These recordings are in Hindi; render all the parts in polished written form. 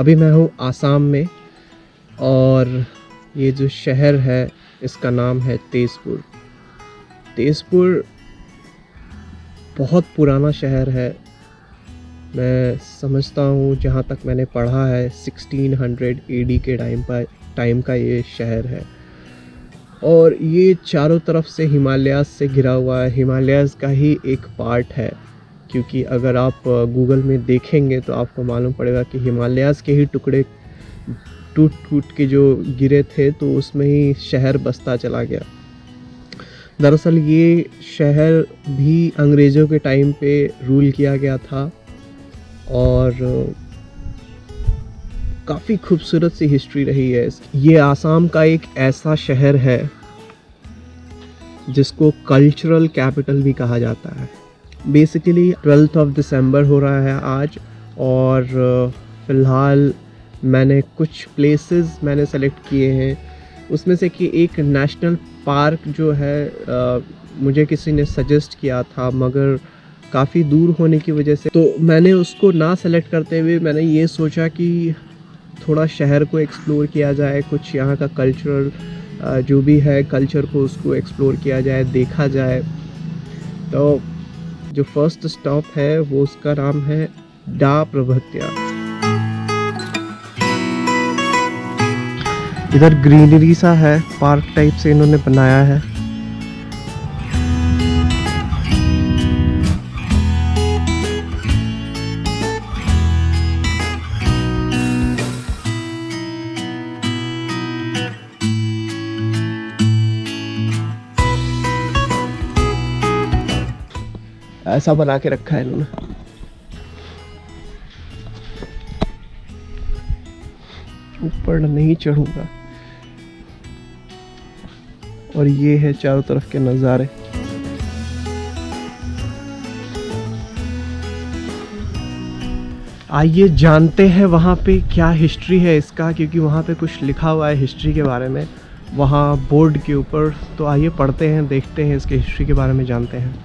अभी मैं हूँ आसाम में और ये जो शहर है इसका नाम है तेज़पुर। तेज़पुर बहुत पुराना शहर है। मैं समझता हूँ जहाँ तक मैंने पढ़ा है 1600 AD के टाइम का ये शहर है और ये चारों तरफ से हिमालयाज़ से घिरा हुआ है। हिमालयाज़ का ही एक पार्ट है, क्योंकि अगर आप गूगल में देखेंगे तो आपको मालूम पड़ेगा कि हिमालयाज़ के ही टुकड़े टूट टूट के जो गिरे थे तो उसमें ही शहर बसता चला गया। दरअसल ये शहर भी अंग्रेज़ों के टाइम पे रूल किया गया था और काफ़ी खूबसूरत सी हिस्ट्री रही है। ये आसाम का एक ऐसा शहर है जिसको कल्चरल कैपिटल भी कहा जाता है। बेसिकली 12 दिसंबर हो रहा है आज और फ़िलहाल मैंने कुछ प्लेसेस सेलेक्ट किए हैं। उसमें से कि एक नेशनल पार्क जो है मुझे किसी ने सजेस्ट किया था, मगर काफ़ी दूर होने की वजह से तो मैंने उसको ना सेलेक्ट करते हुए मैंने ये सोचा कि थोड़ा शहर को एक्सप्लोर किया जाए, कुछ यहाँ का कल्चरल जो भी है कल्चर को उसको एक्सप्लोर किया जाए, देखा जाए। तो जो फर्स्ट स्टॉप है वो उसका नाम है डा प्रभत्या। इधर ग्रीनरी सा है, पार्क टाइप से इन्होंने बनाया है। ऐसा बना के रखा है इन्होंने। ऊपर नहीं चढ़ूंगा। और ये है चारों तरफ के नज़ारे। आइए जानते हैं वहाँ पे क्या हिस्ट्री है इसका, क्योंकि वहाँ पे कुछ लिखा हुआ है हिस्ट्री के बारे में वहाँ बोर्ड के ऊपर। तो आइए पढ़ते हैं, देखते हैं इसके हिस्ट्री के बारे में, जानते हैं।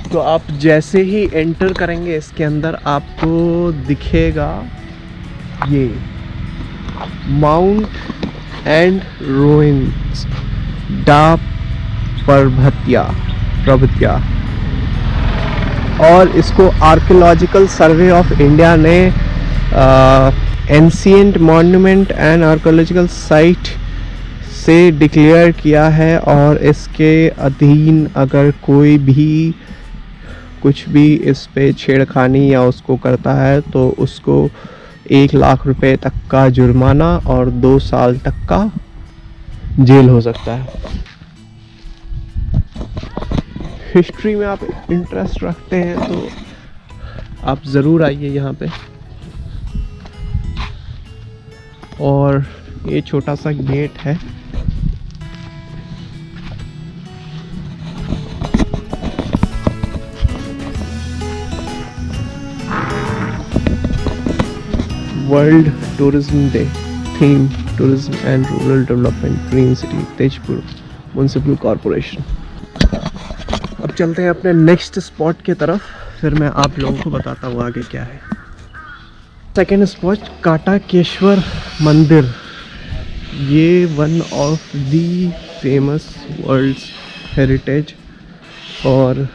तो आप जैसे ही एंटर करेंगे इसके अंदर आपको दिखेगा ये माउंट एंड रूइंस डा प्रभत्या और इसको आर्कियोलॉजिकल सर्वे ऑफ इंडिया ने ancient monument and archaeological site से डिक्लेयर किया है। और इसके अधीन अगर कोई भी कुछ भी इस पे छेड़खानी या उसको करता है तो उसको 1 लाख रुपए तक का जुर्माना और 2 साल तक का जेल हो सकता है। हिस्ट्री में आप इंटरेस्ट रखते हैं तो आप ज़रूर आइए यहाँ पे। और ये छोटा सा गेट है। World tourism day theme tourism and rural development, green city, Tezpur municipal corporation. अब चलते हैं अपने नेक्स्ट स्पॉट की तरफ, फिर मैं आप लोगों को बताता हूँ आगे क्या है। सेकेंड स्पॉट काटाकेश्वर मंदिर। ये one of the famous world heritage और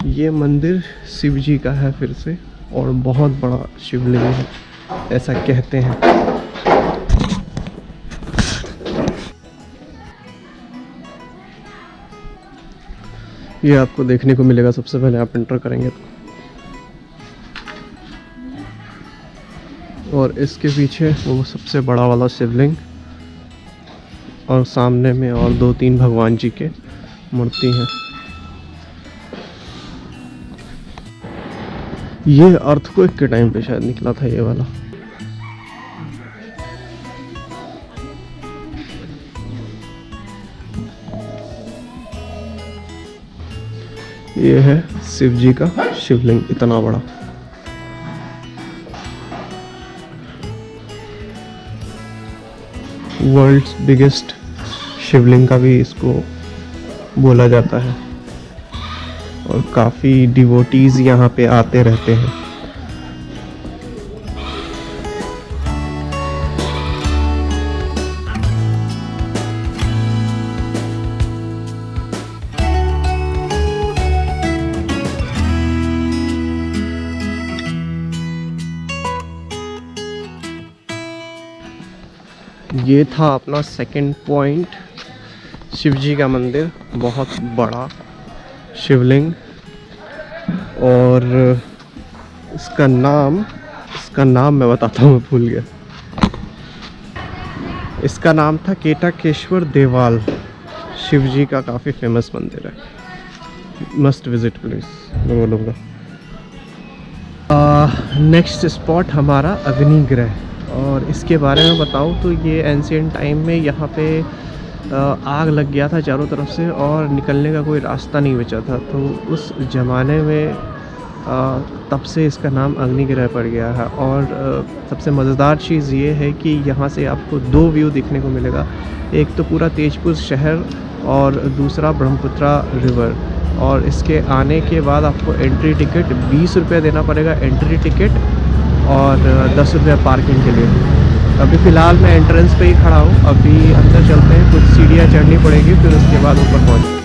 ये मंदिर शिव जी का है फिर से, और बहुत बड़ा शिवलिंग है ऐसा कहते हैं। ये आपको देखने को मिलेगा सबसे पहले आप एंटर करेंगे तो। और इसके पीछे वो सबसे बड़ा वाला शिवलिंग और सामने में और 2-3 भगवान जी के मूर्ति हैं। ये अर्थक्वेक के टाइम पे शायद निकला था ये वाला। ये है शिव जी का शिवलिंग, इतना बड़ा। वर्ल्ड्स बिगेस्ट शिवलिंग का भी इसको बोला जाता है और काफ़ी डिवोटीज यहाँ पे आते रहते हैं। ये था अपना सेकंड पॉइंट, शिव जी का मंदिर, बहुत बड़ा शिवलिंग। और इसका नाम मैं बताता हूँ, मैं भूल गया। इसका नाम था केटाकेश्वर देवाल। शिव जी का काफ़ी फेमस मंदिर है, मस्ट विजिट प्लीज मैं बोलूँगा। नेक्स्ट स्पॉट हमारा अग्निग्रह, और इसके बारे में बताऊँ तो ये एंशिएंट टाइम में यहाँ पे आग लग गया था चारों तरफ से और निकलने का कोई रास्ता नहीं बचा था। तो उस ज़माने में तब से इसका नाम अग्निग्रह पड़ गया है। और सबसे मज़ेदार चीज़ ये है कि यहाँ से आपको दो व्यू देखने को मिलेगा, एक तो पूरा तेजपुर शहर और दूसरा ब्रह्मपुत्रा रिवर। और इसके आने के बाद आपको एंट्री टिकट 20 रुपये देना पड़ेगा, एंट्री टिकट, और 10 रुपये पार्किंग के लिए। अभी फ़िलहाल मैं एंट्रेंस पे ही खड़ा हूँ, अभी अंदर चलते हैं, कुछ सीढ़ियाँ चढ़नी पड़ेगी, फिर उसके बाद ऊपर पहुँच।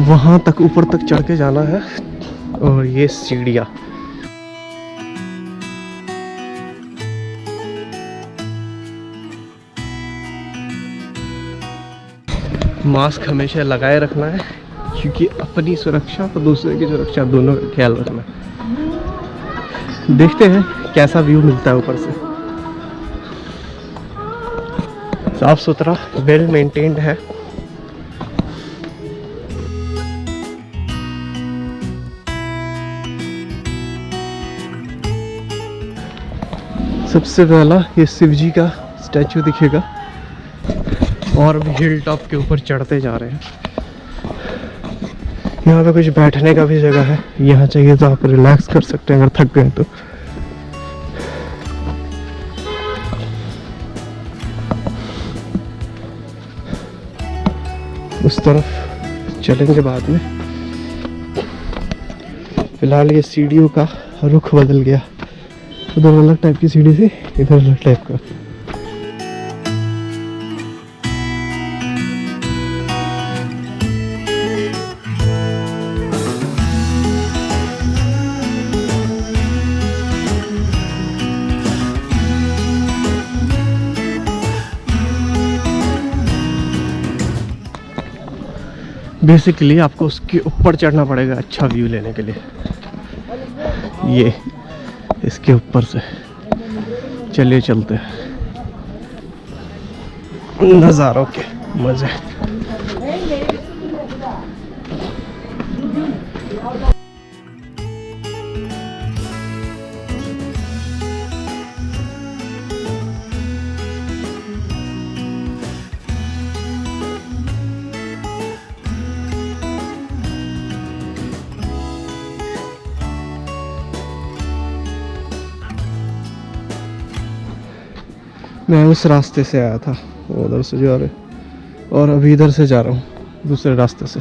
वहाँ तक ऊपर तक चढ़ के जाना है, और ये सीढ़ियाँ। मास्क हमेशा लगाए रखना है, क्योंकि अपनी सुरक्षा और दूसरे की सुरक्षा दोनों का ख्याल रखना है। देखते हैं कैसा व्यू मिलता है ऊपर से। साफ सुथरा, वेल मेंटेन्ड है। सबसे पहला ये शिव जी का स्टैचू दिखेगा, और भी हिल टॉप के ऊपर चढ़ते जा रहे हैं। यहाँ पे कुछ बैठने का भी जगह है, यहाँ चाहिए तो आप रिलैक्स कर सकते हैं अगर थक गए तो। उस तरफ चलेंगे बाद में। फिलहाल ये सीढ़ियों का रुख बदल गया, उधर अलग टाइप की सीढ़ी थी, इधर अलग टाइप का। बेसिकली आपको उसके ऊपर चढ़ना पड़ेगा अच्छा व्यू लेने के लिए। ये इसके ऊपर से चलिए चलते हैं, नज़ारों के मज़े। मैं उस रास्ते से आया था, वो उधर से जा रहे, और अभी इधर से जा रहा हूँ दूसरे रास्ते से।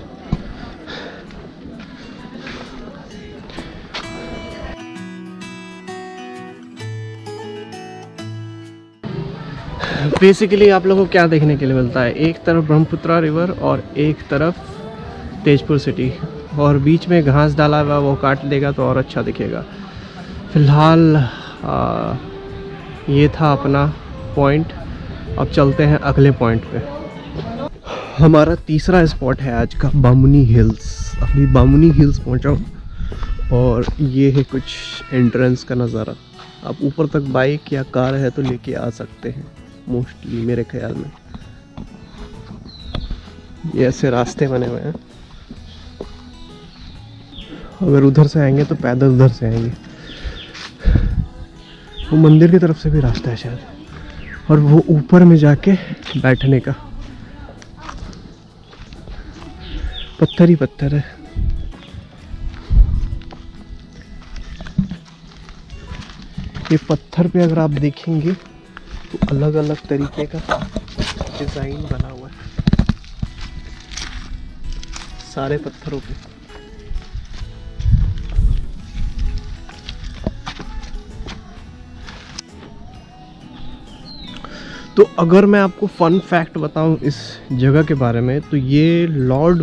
बेसिकली आप लोगों को क्या देखने के लिए मिलता है, एक तरफ ब्रह्मपुत्रा रिवर और एक तरफ तेजपुर सिटी, और बीच में घास डाला हुआ, वो काट देगा तो और अच्छा दिखेगा। फिलहाल ये था अपना पॉइंट, अब चलते हैं अगले पॉइंट पे। हमारा तीसरा स्पॉट है आज का, बामुनी हिल्स। अभी बामुनी हिल्स पहुंचा हूँ, और ये है कुछ एंट्रेंस का नज़ारा। आप ऊपर तक बाइक या कार है तो लेके आ सकते हैं, मोस्टली मेरे ख्याल में ये ऐसे रास्ते बने हुए हैं। अगर उधर से आएंगे तो पैदल उधर से आएंगे, वो मंदिर की तरफ से भी रास्ता है शायद, और वो ऊपर में जाके बैठने का, पत्थर ही पत्थर है। ये पत्थर पे अगर आप देखेंगे तो अलग अलग तरीके का डिजाइन बना हुआ है सारे पत्थरों पे। तो अगर मैं आपको फ़न फैक्ट बताऊं इस जगह के बारे में, तो ये लॉर्ड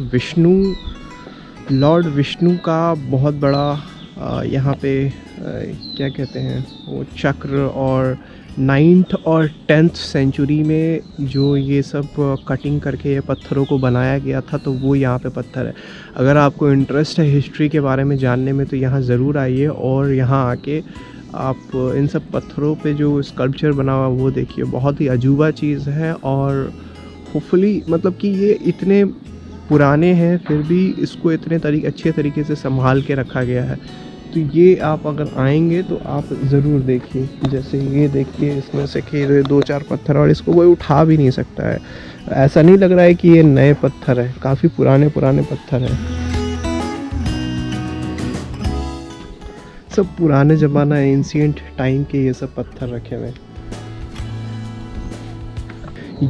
विष्णु का बहुत बड़ा यहाँ पे क्या कहते हैं वो चक्र, और 9th और 10th सेंचुरी में जो ये सब कटिंग करके ये पत्थरों को बनाया गया था, तो वो यहाँ पे पत्थर है। अगर आपको इंटरेस्ट है हिस्ट्री के बारे में जानने में, तो यहाँ ज़रूर आइए और यहाँ आके आप इन सब पत्थरों पे जो स्कल्पचर बना हुआ वो देखिए। बहुत ही अजूबा चीज़ है, और होपफुली मतलब कि ये इतने पुराने हैं फिर भी इसको इतने अच्छे तरीके से संभाल के रखा गया है। तो ये आप अगर आएंगे तो आप ज़रूर देखिए। जैसे ये देखिए, इसमें से कि 2-4 पत्थर, और इसको कोई उठा भी नहीं सकता है। ऐसा नहीं लग रहा है कि ये नए पत्थर है, काफ़ी पुराने पत्थर हैं। सब पुराने ज़माना एंशिएंट टाइम के ये सब पत्थर रखे हुए हैं।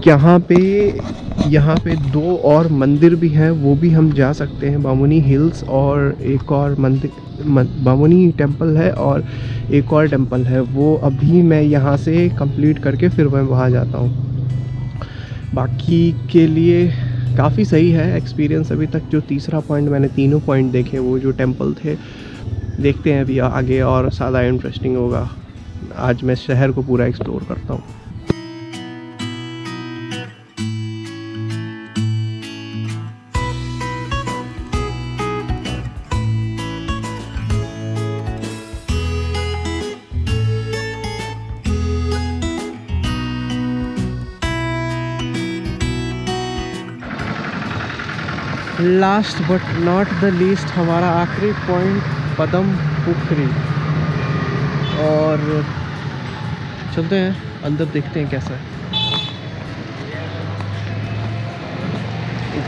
यहाँ पे 2 और मंदिर भी हैं, वो भी हम जा सकते हैं। बामुनी हिल्स और एक और मंदिर, बामुनी टेम्पल है और एक और टेम्पल है। वो अभी मैं यहाँ से कंप्लीट करके फिर मैं वहाँ जाता हूँ। बाकी के लिए काफ़ी सही है एक्सपीरियंस अभी तक। जो तीसरा पॉइंट, मैंने तीनों पॉइंट देखे, वो जो टेम्पल थे, देखते हैं अभी आगे और ज़्यादा इंटरेस्टिंग होगा। आज मैं शहर को पूरा एक्सप्लोर करता हूँ। Last but not the least, हमारा आखिरी पॉइंट पदम पोखरी, और चलते हैं अंदर, देखते हैं कैसा है।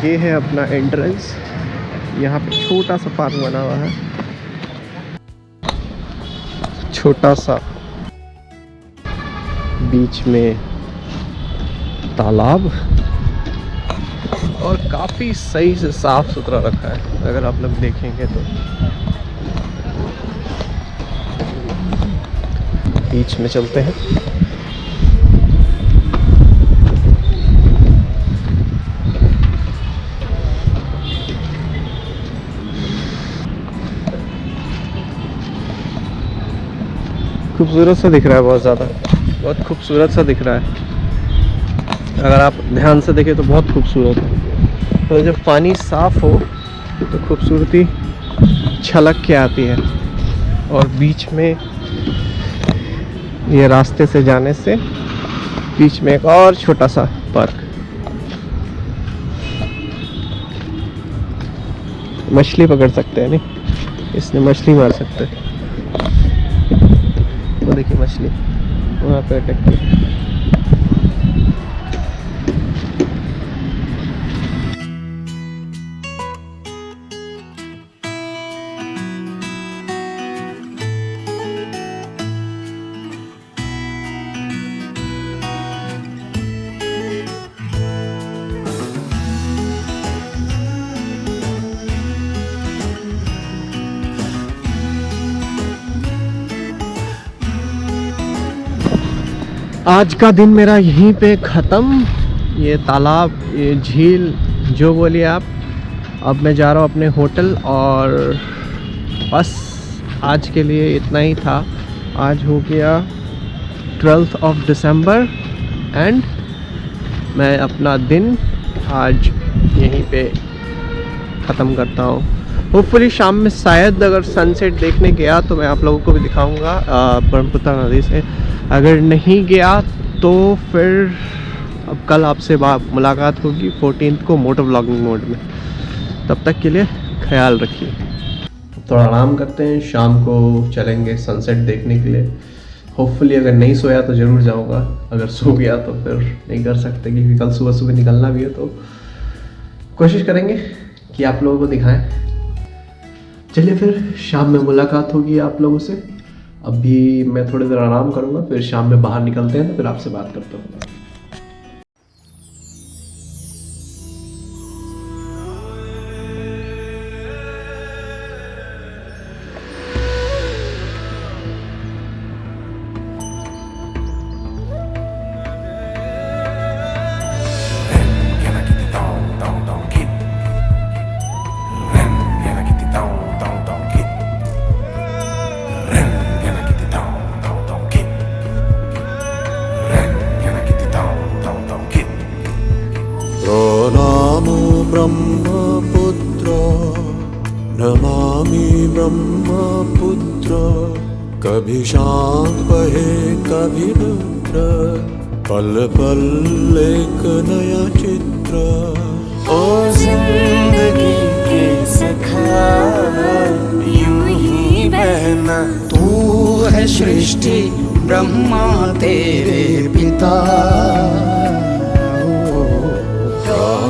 ये है अपना एंट्रेंस। यहाँ पे छोटा सा पार्क बना हुआ है, छोटा सा, बीच में तालाब, और काफ़ी सही से साफ़ सुथरा रखा है अगर आप लोग देखेंगे तो। बीच में चलते हैं। खूबसूरत सा दिख रहा है, बहुत ज़्यादा, बहुत खूबसूरत सा दिख रहा है। अगर आप ध्यान से देखें तो बहुत खूबसूरत है। तो जब पानी साफ़ हो तो खूबसूरती छलक के आती है। और बीच में ये रास्ते से जाने से बीच में एक और छोटा सा पार्क। मछली पकड़ सकते हैं, नहीं इसने मछली मार सकते हैं। वो देखिए मछली वहाँ पे अटक गई। आज का दिन मेरा यहीं पे ख़त्म। ये तालाब, ये झील, जो बोलिए आप। अब मैं जा रहा हूँ अपने होटल, और बस आज के लिए इतना ही था। आज हो गया 12 दिसंबर, एंड मैं अपना दिन आज यहीं पे ख़त्म करता हूँ। होपफुली शाम में शायद अगर सनसेट देखने गया तो मैं आप लोगों को भी दिखाऊंगा ब्रह्मपुत्र नदी से। अगर नहीं गया तो फिर अब कल आपसे मुलाकात होगी 14 को मोटो व्लॉगिंग मोड में। तब तक के लिए ख्याल रखिए। थोड़ा आराम करते हैं, शाम को चलेंगे सनसेट देखने के लिए। होपफुली अगर नहीं सोया तो ज़रूर जाऊंगा, अगर सो गया तो फिर नहीं कर सकते, क्योंकि कल सुबह सुबह निकलना भी है। तो कोशिश करेंगे कि आप लोगों को दिखाएं। चलिए फिर शाम में मुलाकात होगी आप लोगों से। अभी मैं थोड़ी देर आराम करूंगा, फिर शाम में बाहर निकलते हैं तो फिर आपसे बात करता हूँ। ब्रह्मपुत्र कभी शांत बहे कभी रुद्र पल पल एक नया चित्र ओ जिंदगी के सखा यूं ही बहना तू है सृष्टि ब्रह्मा तेरे पिता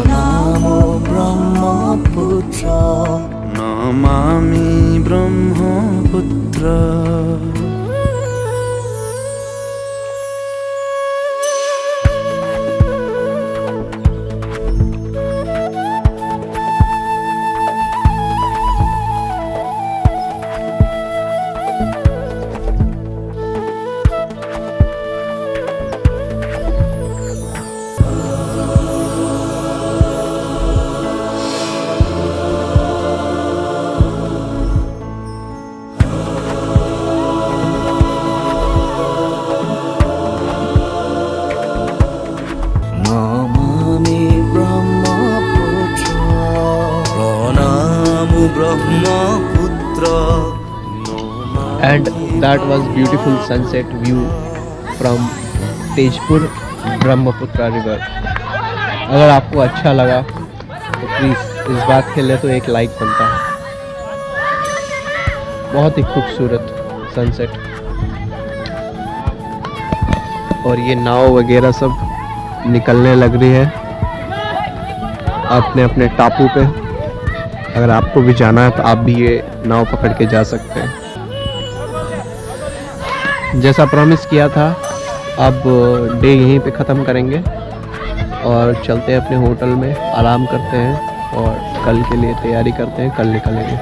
नामो ब्रह्मपुत्र नमामि ब्रह्मपुत्र नमामि ब्रह्मपुत्र प्रणामो Brahmaputra And that was beautiful sunset view from Tezpur Brahmaputra river. अगर आपको अच्छा लगा तो प्लीज़ इस बात के लिए तो एक लाइक बनता है। बहुत ही खूबसूरत सनसेट और ये नाव वगैरह सब निकलने लग रही है अपने अपने टापू पे। अगर आपको भी जाना है तो आप भी ये नाव पकड़ के जा सकते हैं। जैसा प्रॉमिस किया था अब डे यहीं पे ख़त्म करेंगे और चलते हैं अपने होटल में, आराम करते हैं और कल के लिए तैयारी करते हैं, कल निकलेंगे।